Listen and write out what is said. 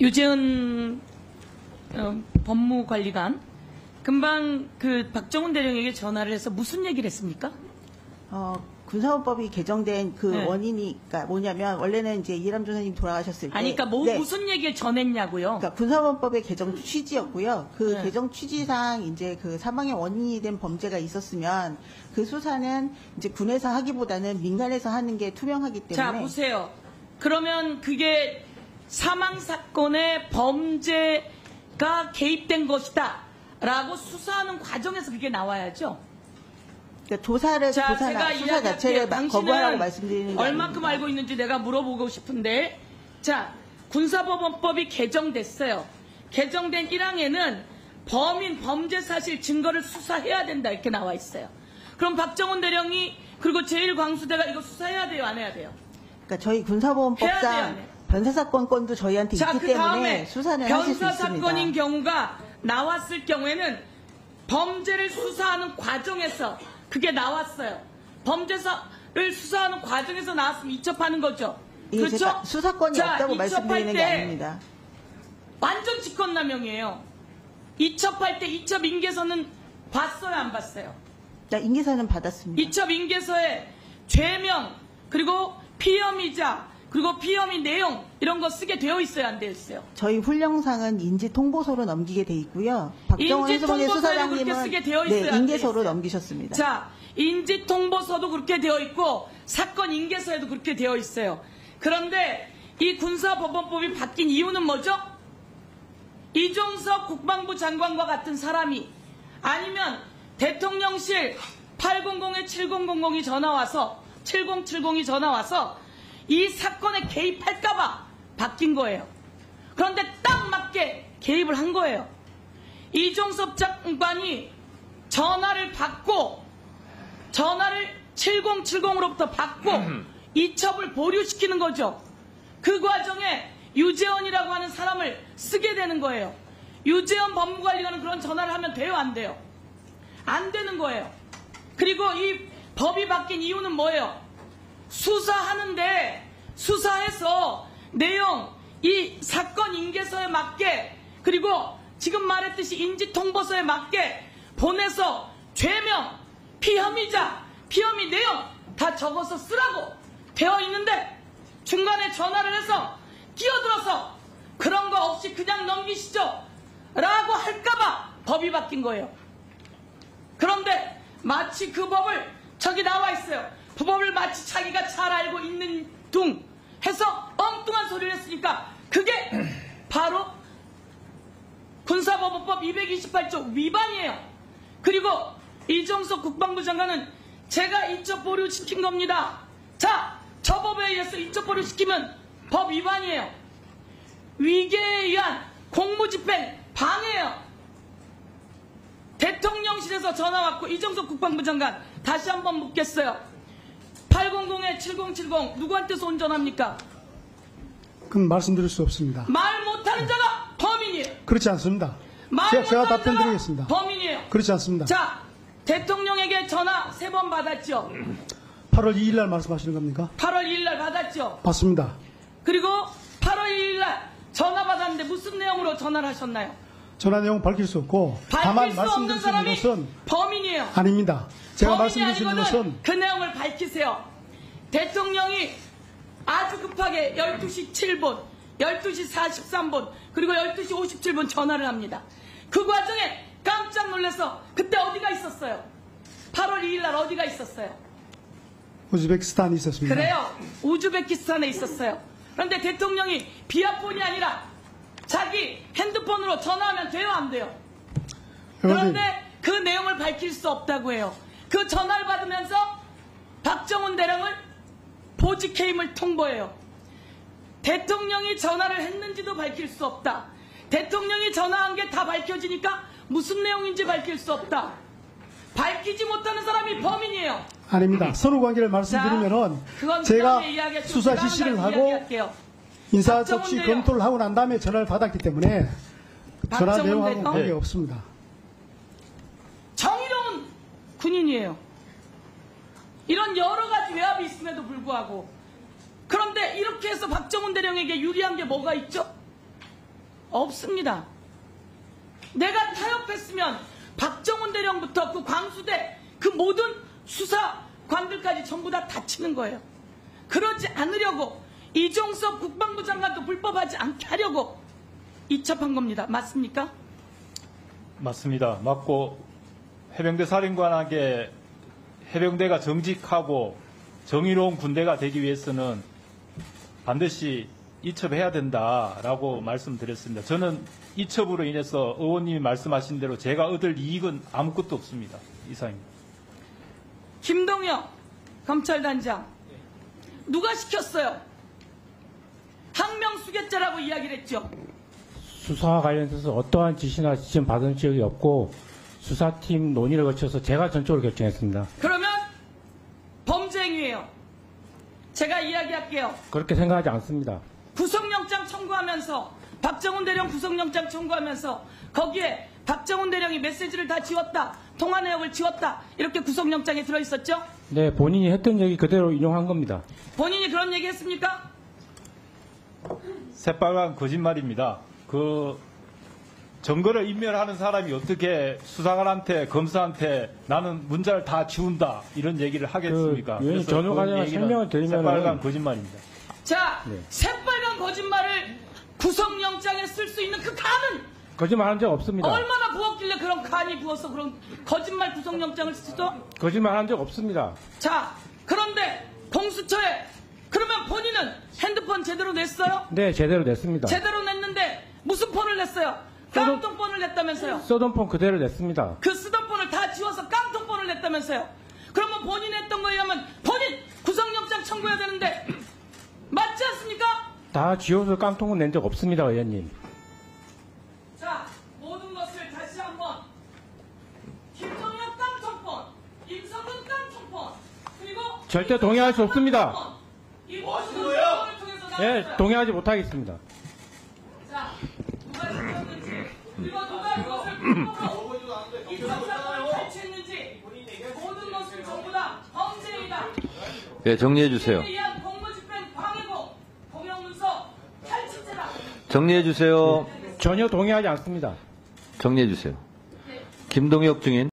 유재은 법무관리관 금방 그 박정훈 대령에게 전화를 해서 무슨 얘기를 했습니까? 군사법이 개정된 그 네. 원인이 그러니까 뭐냐면 원래는 이제 이해람 조사님 돌아가셨을 때 아니, 그러니까 네. 무슨 얘기를 전했냐고요? 그러니까 군사법의 개정 취지였고요. 그 네. 개정 취지상 이제 그 사망의 원인이 된 범죄가 있었으면 그 수사는 이제 군에서 하기보다는 민간에서 하는 게 투명하기 때문에. 자, 보세요. 그러면 그게 사망 사건의 범죄가 개입된 것이다라고 수사하는 과정에서 그게 나와야죠. 그러니까 조사나 수사 자체를 거부하라고 말씀드리는 게 얼마큼 아닙니다. 알고 있는지 내가 물어보고 싶은데, 자, 군사법원법이 개정됐어요. 개정된 1항에는 범인 범죄 사실 증거를 수사해야 된다 이렇게 나와 있어요. 그럼 박정훈 대령이 그리고 제1광수대가 이거 수사해야 돼요, 안 해야 돼요? 그러니까 저희 해야 돼요, 안 군사법원법상 해요? 변사사건권도 저희한테 자, 있기 그 때문에 다음에 수사는 하실 수 변사 있습니다. 사건인 경우가 나왔을 경우에는 범죄를 수사하는 과정에서 그게 나왔어요. 범죄를 수사하는 과정에서 나왔으면 이첩하는 거죠. 이게 그렇죠? 제가 수사권이 자, 없다고 이첩할 말씀드리는 게 때 아닙니다. 완전 직권남용이에요. 이첩할 때 이첩 인계서는 봤어요, 안 봤어요? 자, 인계서는 받았습니다. 이첩 인계서에 죄명 그리고 피혐의자 그리고 피혐의 내용 이런 거 쓰게 되어 있어요, 안 되어 있어요? 저희 훈령상은 인지 통보서로 넘기게 돼 있고요. 박정훈 인지 수석의 통보서에 수사장님은 그렇게 쓰게 되어 있어요, 안 되어 인계서로 있어요? 넘기셨습니다. 자, 인지 통보서도 그렇게 되어 있고 사건 인계서에도 그렇게 되어 있어요. 그런데 이 군사법원법이 바뀐 이유는 뭐죠? 이종석 국방부 장관과 같은 사람이 아니면 대통령실 800에 7000이 전화와서 7070이 전화와서 이 사건에 개입할까봐 바뀐 거예요. 그런데 딱 맞게 개입을 한 거예요. 이종섭 장관이 전화를 받고 전화를 7070으로부터 받고 이첩을 보류시키는 거죠. 그 과정에 유재원이라고 하는 사람을 쓰게 되는 거예요. 유재원 법무관리관은 그런 전화를 하면 돼요, 안 돼요? 안 되는 거예요. 그리고 이 법이 바뀐 이유는 뭐예요? 수사하는데 수사해서 내용 이 사건 인계서에 맞게 그리고 지금 말했듯이 인지통보서에 맞게 보내서 죄명, 피혐의자, 피혐의 내용 다 적어서 쓰라고 되어 있는데 중간에 전화를 해서 끼어들어서 그런 거 없이 그냥 넘기시죠 라고 할까봐 법이 바뀐 거예요. 그런데 마치 그 법을 저기 나와 있어요. 그 법을 마치 자기가 잘 알고 있는 둥 해서 엉뚱한 소리를 했으니까 그게 바로 군사법원법 228조 위반이에요. 그리고 이종석 국방부 장관은 제가 이첩 보류 시킨 겁니다. 자, 저 법에 의해서 이첩 보류 시키면 법 위반이에요. 위계에 의한 공무집행 방해예요. 대통령실에서 전화 왔고 이종석 국방부 장관 다시 한번 묻겠어요. 800에 7070 누구한테서 온 전화입니까? 그럼 말씀드릴 수 없습니다. 말 못하는 자가 범인이에요. 그렇지 않습니다. 말 제가 못하는 답변 자가 드리겠습니다. 범인이에요. 그렇지 않습니다. 자, 대통령에게 전화 3번 받았죠. 8월 2일 날 말씀하시는 겁니까? 8월 2일 날 받았죠. 받습니다. 그리고 8월 2일 날 전화 받았는데 무슨 내용으로 전화를 하셨나요? 전화 내용 밝힐 수 없고 다만 밝힐 수 없는 말씀드릴 수 있는 사람이 것은 범인이에요. 아닙니다. 제가 범인이 말씀드릴 수 있는 아니거든 것은 그 내용을 밝히세요. 대통령이 아주 급하게 12시 7분, 12시 43분, 그리고 12시 57분 전화를 합니다. 그 과정에 깜짝 놀라서 그때 어디가 있었어요? 8월 2일 날 어디가 있었어요? 우즈베키스탄이 있었습니다. 그래요. 우즈베키스탄에 있었어요. 그런데 대통령이 비아폰이 아니라 자기 핸드폰으로 전화하면 돼요, 안 돼요? 그런데 그 내용을 밝힐 수 없다고 해요. 그 전화를 받으면서 박정훈 대령을 보직해임을 통보해요. 대통령이 전화를 했는지도 밝힐 수 없다. 대통령이 전화한 게 다 밝혀지니까 무슨 내용인지 밝힐 수 없다. 밝히지 못하는 사람이 범인이에요. 아닙니다. 선후관계를 말씀드리면은 그건 제가 그다음에 이야기하시고 수사 그다음 지시를 날 하고 이야기할게요. 인사 박정훈 접시 대령. 검토를 하고 난 다음에 전화를 받았기 때문에 전화 박정훈 내용하고 대령. 관계 없습니다. 정의로운 군인이에요. 이런 여러 가지 외압이 있음에도 불구하고 그런데 이렇게 해서 박정훈 대령에게 유리한 게 뭐가 있죠? 없습니다. 내가 타협했으면 박정훈 대령부터 그 광수대 그 모든 수사관들까지 전부 다 다치는 거예요. 그러지 않으려고 이종섭 국방부 장관도 불법하지 않게 하려고 이첩한 겁니다. 맞습니까? 맞습니다. 맞고 해병대 사령관에게 해병대가 정직하고 정의로운 군대가 되기 위해서는 반드시 이첩해야 된다라고 말씀드렸습니다. 저는 이첩으로 인해서 의원님이 말씀하신 대로 제가 얻을 이익은 아무것도 없습니다. 이상입니다. 김동혁 검찰단장 누가 시켰어요? 항명수괴죄라고 이야기를 했죠. 수사와 관련해서 어떠한 지시나 지침 받은 적이 없고 수사팀 논의를 거쳐서 제가 전적으로 결정했습니다. 그러면 범죄행위예요. 제가 이야기할게요. 그렇게 생각하지 않습니다. 구속영장 청구하면서 박정훈 대령 구속영장 청구하면서 거기에 박정훈 대령이 메시지를 다 지웠다. 통화 내역을 지웠다. 이렇게 구속영장에 들어있었죠? 네, 본인이 했던 얘기 그대로 인용한 겁니다. 본인이 그런 얘기 했습니까? 새빨간 거짓말입니다. 그 증거를 인멸하는 사람이 어떻게 수사관한테 검사한테 나는 문자를 다 지운다 이런 얘기를 하겠습니까? 그 그래서 전후 그 과정을 얘기는 설명을 드리면은 새빨간 거짓말입니다. 자, 네. 새빨간 거짓말을 구속영장에 쓸 수 있는 그 간은 거짓말한 적 없습니다. 얼마나 부었길래 그런 간이 부어서 그런 거짓말 구속영장을 쓰죠? 거짓말한 적 없습니다. 자, 그런데 공수처에 그러면 본인은 핸드폰 제대로 냈어요? 네, 제대로 냈습니다. 제대로 냈는데 무슨 폰을 냈어요? 깡통폰을 냈다면서요? 써던 폰 그대로 냈습니다. 그 쓰던 폰을 다 지워서 깡통폰을 냈다면서요? 그러면 본인이 했던 거에 의하면 본인 구속영장 청구해야 되는데 맞지 않습니까? 다 지워서 깡통은 낸 적 없습니다, 의원님. 자, 모든 것을 다시 한번 김정혁 깡통폰, 임성근 깡통폰, 그리고 절대 동의할 수 없습니다. 뭐 하시는 거예요? 네, 동의하지 못하겠습니다. 자, 누가 시켰는지, 그리고 누가 이것을 불법으로 이 사건을 탈취했는지 모든 것은 전부 다 범죄이다. 예, 정리해 주세요. 에 의한 공무집행 방해고 공영문서 탈취죄다. 정리해 주세요. 전혀 동의하지 않습니다. 정리해 주세요. 김동혁 증인.